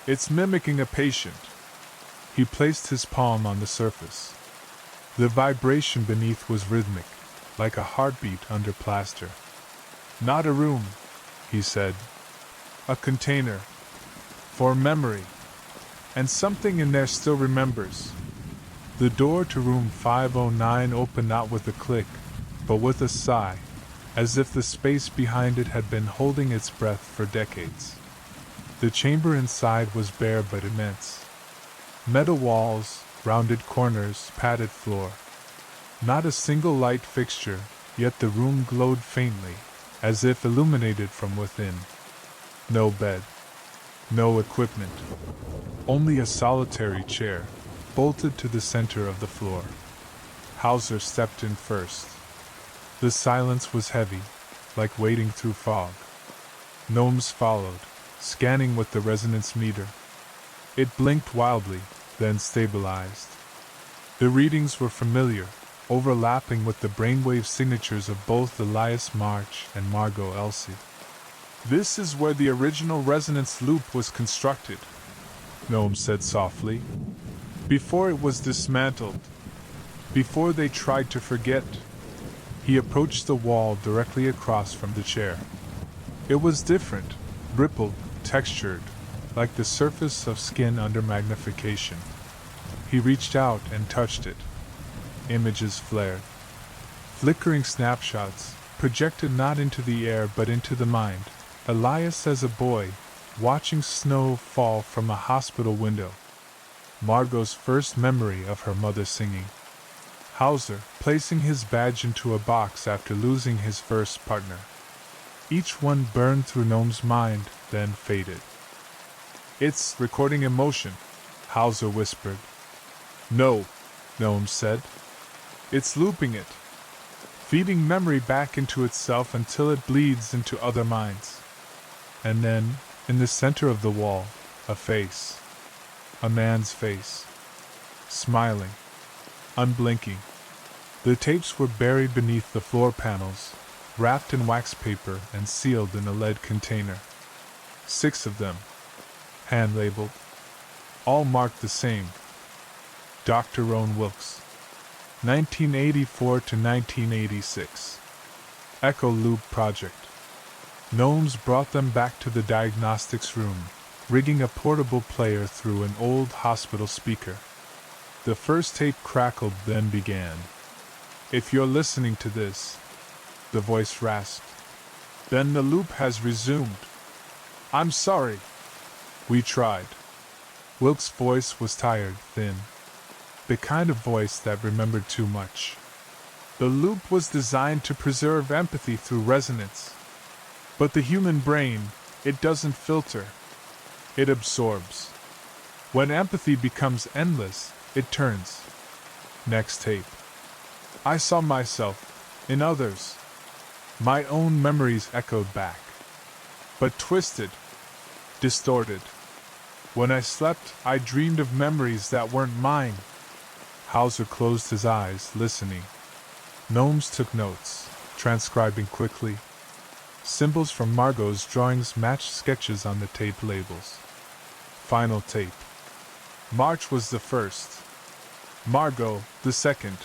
It's mimicking a patient. He placed his palm on the surface. The vibration beneath was rhythmic, like a heartbeat under plaster. Not a room, he said. A container. For memory. And something in there still remembers. The door to room 509 opened not with a click, but with a sigh, as if the space behind it had been holding its breath for decades. The chamber inside was bare but immense. Metal walls, rounded corners, padded floor. Not a single light fixture, yet the room glowed faintly, as if illuminated from within. No bed. No equipment. Only a solitary chair, bolted to the center of the floor. Hauser stepped in first. The silence was heavy, like wading through fog. Gnomes followed, scanning with the resonance meter. It blinked wildly, then stabilized. The readings were familiar, overlapping with the brainwave signatures of both Elias March and Margot Elsie. This is where the original resonance loop was constructed, Gnome said softly. Before it was dismantled. Before they tried to forget. He approached the wall directly across from the chair. It was different, rippled, textured, like the surface of skin under magnification. He reached out and touched it. Images flared. Flickering snapshots, projected not into the air but into the mind. Elias as a boy, watching snow fall from a hospital window. Margot's first memory of her mother singing. Hauser, placing his badge into a box after losing his first partner. Each one burned through Gnome's mind, then faded. "It's recording emotion," Hauser whispered. "No," Gnome said. "It's looping it, feeding memory back into itself until it bleeds into other minds." And then, in the center of the wall, a face. A man's face. Smiling. Unblinking. The tapes were buried beneath the floor panels, wrapped in wax paper and sealed in a lead container. 6 of them. Hand-labeled. All marked the same. Dr. Rowan Wilkes. 1984 to 1986. Echo Loop Project. Gnomes brought them back to the diagnostics room, rigging a portable player through an old hospital speaker. The first tape crackled, then began. "If you're listening to this," the voice rasped, "then the loop has resumed. I'm sorry. We tried." Wilkes' voice was tired, thin. The kind of voice that remembered too much. The loop was designed to preserve empathy through resonance. But the human brain, it doesn't filter. It absorbs. When empathy becomes endless, it turns. Next tape. "I saw myself, in others. My own memories echoed back. But twisted. Distorted. When I slept, I dreamed of memories that weren't mine." Hauser closed his eyes, listening. Gnomes took notes, transcribing quickly. Symbols from Margot's drawings matched sketches on the tape labels. Final tape. March was the first. Margot, the second.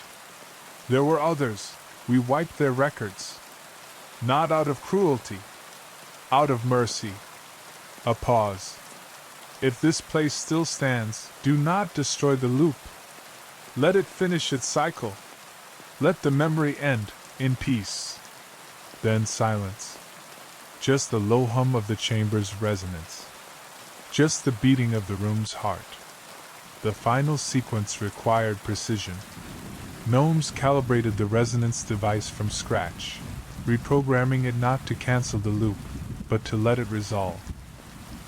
There were others. We wiped their records. Not out of cruelty. Out of mercy. A pause. "If this place still stands, do not destroy the loop. Let it finish its cycle. Let the memory end, in peace." Then silence. Just the low hum of the chamber's resonance. Just the beating of the room's heart. The final sequence required precision. Gnomes calibrated the resonance device from scratch, reprogramming it not to cancel the loop, but to let it resolve.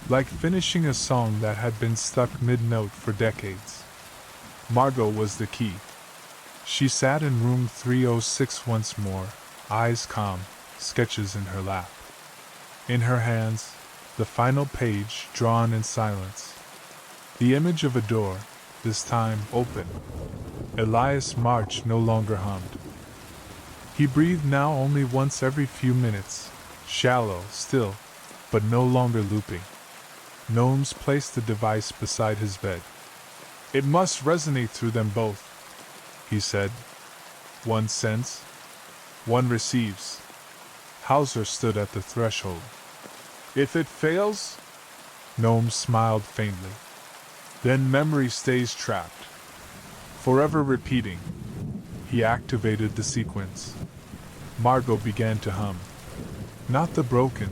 Like finishing a song that had been stuck mid-note for decades. Margot was the key. She sat in room 306 once more, eyes calm, sketches in her lap. In her hands, the final page drawn in silence. The image of a door, this time open. Elias March no longer hummed. He breathed now only once every few minutes, shallow, still, but no longer looping. Gnomes placed the device beside his bed. "It must resonate through them both," he said. "One sends, one receives." Hauser stood at the threshold. "If it fails?" Gnome smiled faintly. "Then memory stays trapped, forever repeating." He activated the sequence. Margot began to hum. Not the broken,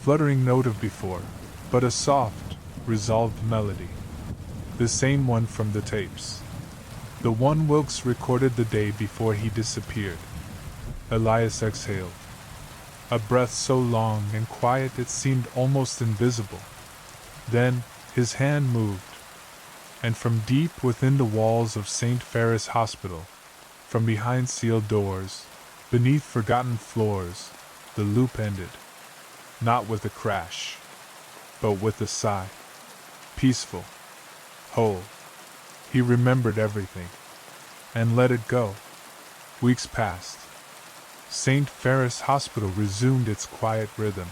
fluttering note of before, but a soft, resolved melody. The same one from the tapes. The one Wilkes recorded the day before he disappeared. Elias exhaled. A breath so long and quiet it seemed almost invisible. Then, his hand moved. And from deep within the walls of St. Ferris Hospital, from behind sealed doors, beneath forgotten floors, the loop ended. Not with a crash, but with a sigh. Peaceful. Whole. He remembered everything. And let it go. Weeks passed. St. Ferris Hospital resumed its quiet rhythm.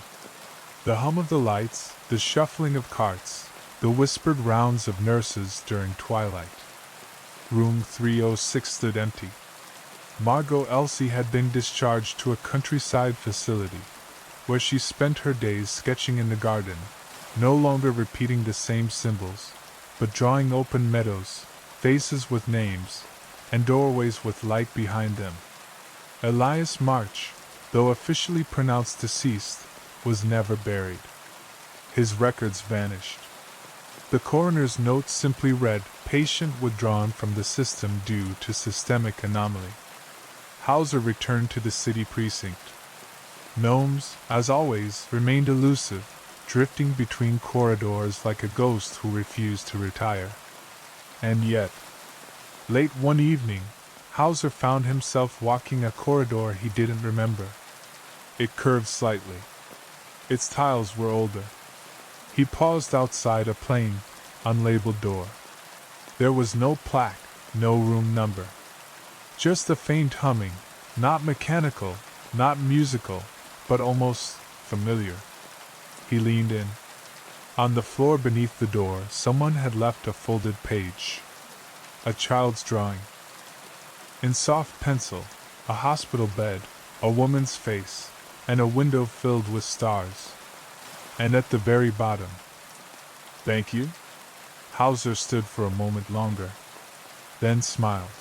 The hum of the lights, the shuffling of carts, the whispered rounds of nurses during twilight. Room 306 stood empty. Margot Elsie had been discharged to a countryside facility, where she spent her days sketching in the garden, no longer repeating the same symbols, but drawing open meadows, faces with names, and doorways with light behind them. Elias March, though officially pronounced deceased, was never buried. His records vanished. The coroner's note simply read, "Patient withdrawn from the system due to systemic anomaly." Hauser returned to the city precinct. Gnomes, as always, remained elusive, drifting between corridors like a ghost who refused to retire. And yet, late one evening, Hauser found himself walking a corridor he didn't remember. It curved slightly. Its tiles were older. He paused outside a plain, unlabeled door. There was no plaque, no room number. Just a faint humming, not mechanical, not musical, but almost familiar. He leaned in. On the floor beneath the door, someone had left a folded page. A child's drawing. In soft pencil, a hospital bed, a woman's face, and a window filled with stars. And at the very bottom, "Thank you?" Hauser stood for a moment longer, then smiled,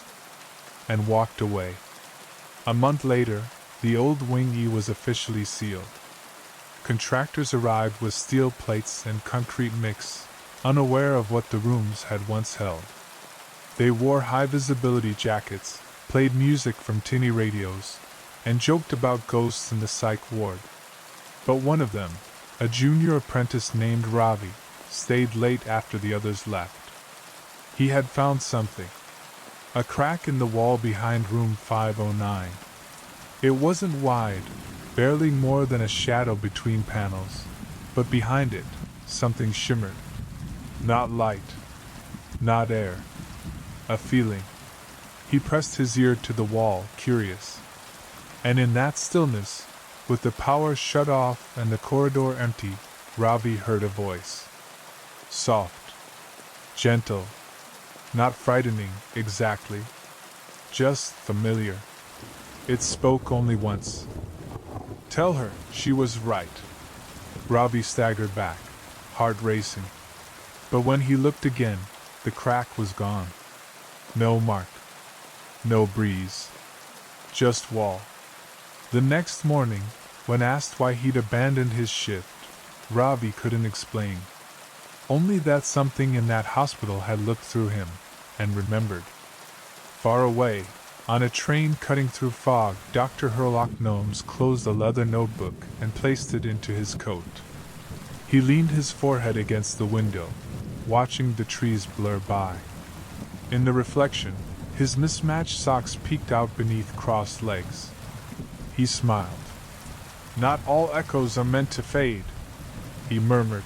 and walked away. A month later, the old Wing E was officially sealed. Contractors arrived with steel plates and concrete mix, unaware of what the rooms had once held. They wore high-visibility jackets, played music from tinny radios, and joked about ghosts in the psych ward. But one of them, a junior apprentice named Ravi, stayed late after the others left. He had found something. A crack in the wall behind room 509. It wasn't wide, barely more than a shadow between panels, but behind it, something shimmered. Not light, not air. A feeling. He pressed his ear to the wall, curious. And in that stillness, with the power shut off and the corridor empty, Ravi heard a voice. Soft. Gentle. Not frightening, exactly. Just familiar. It spoke only once. Tell her she was right. Ravi staggered back, heart racing. But when he looked again, the crack was gone. No mark. No breeze. Just wall. The next morning, when asked why he'd abandoned his shift, Ravi couldn't explain. Only that something in that hospital had looked through him, and remembered. Far away, on a train cutting through fog, Dr. Herlock Gnomes closed a leather notebook and placed it into his coat. He leaned his forehead against the window, watching the trees blur by. In the reflection, his mismatched socks peeked out beneath crossed legs. He smiled. Not all echoes are meant to fade, he murmured.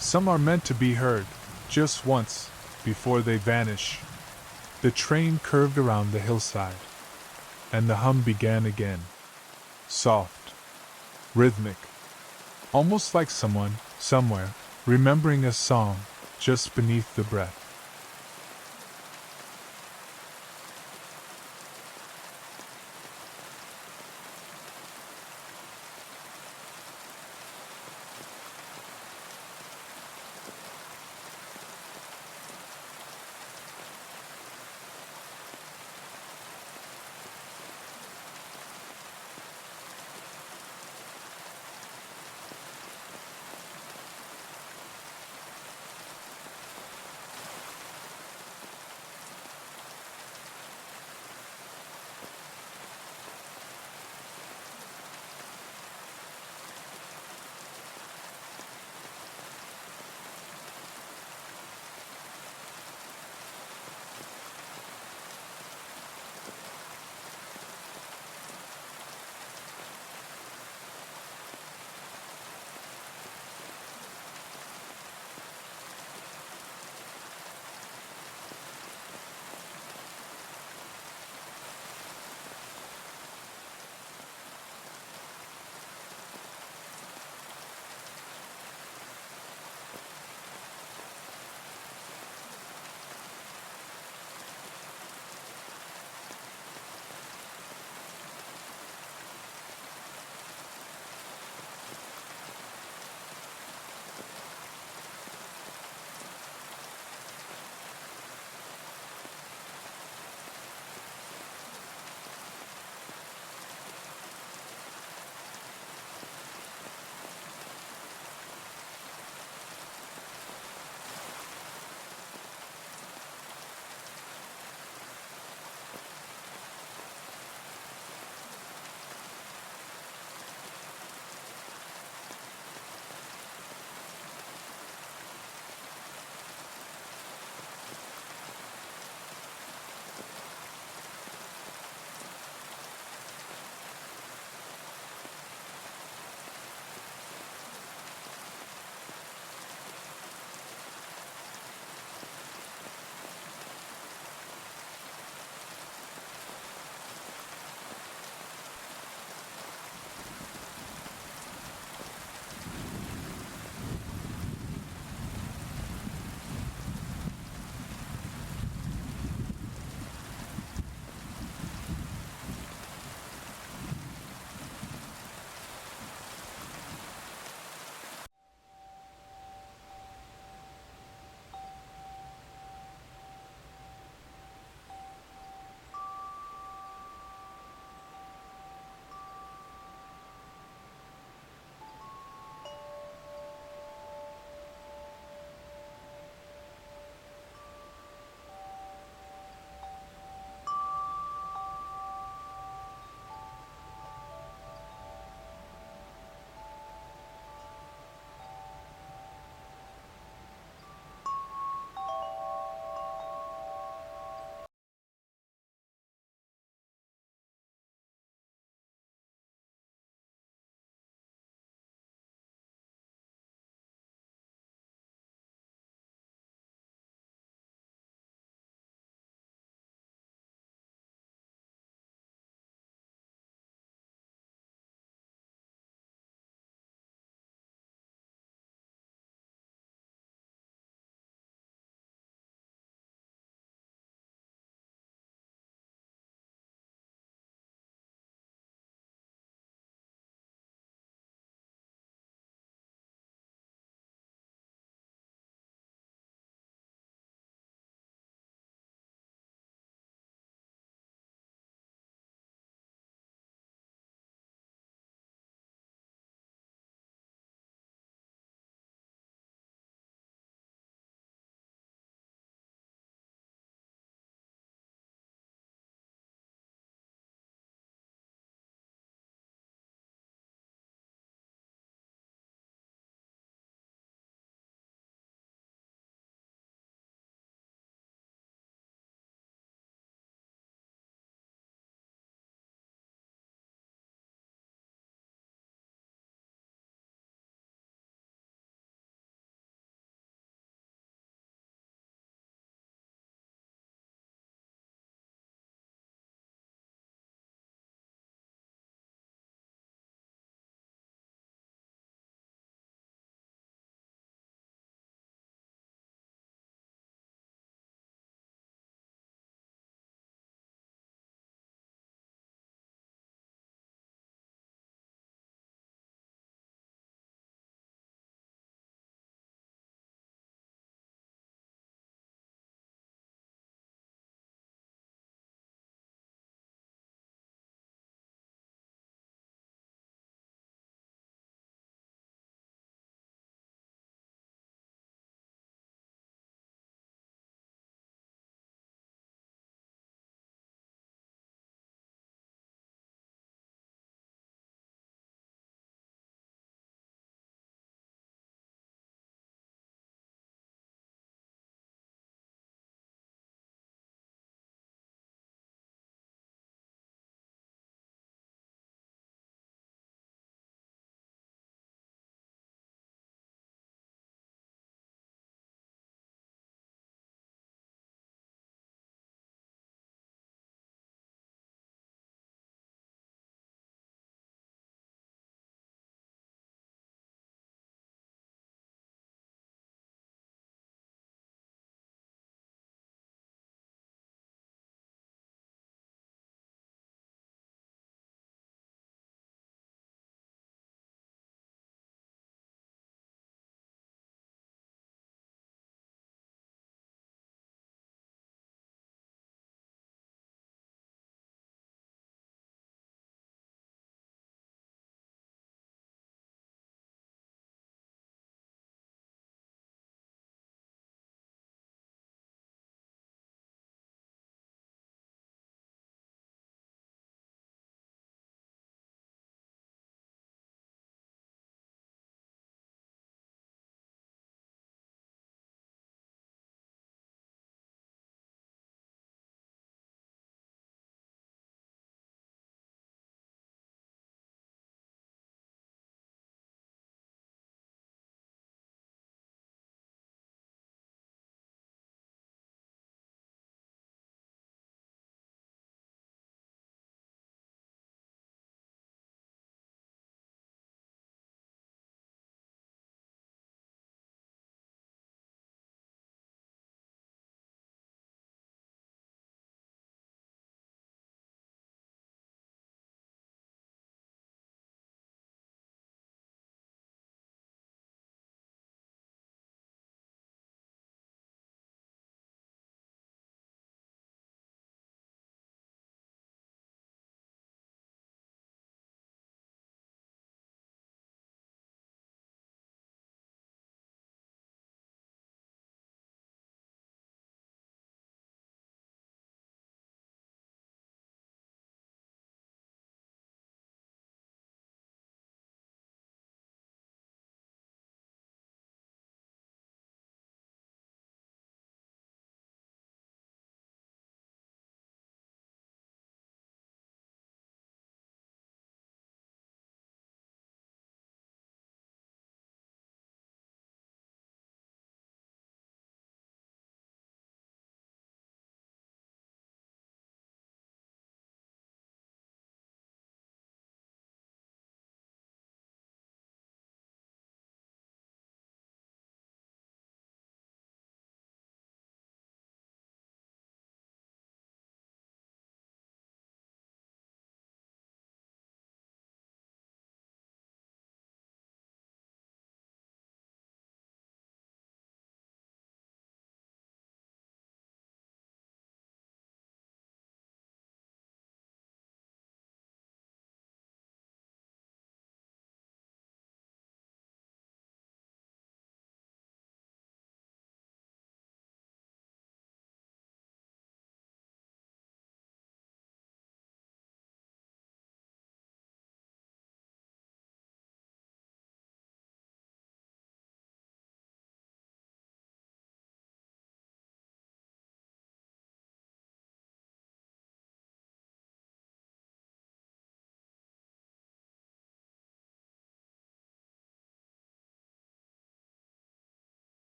Some are meant to be heard, just once, before they vanish. The train curved around the hillside, and the hum began again. Soft. Rhythmic. Almost like someone, somewhere, remembering a song, just beneath the breath.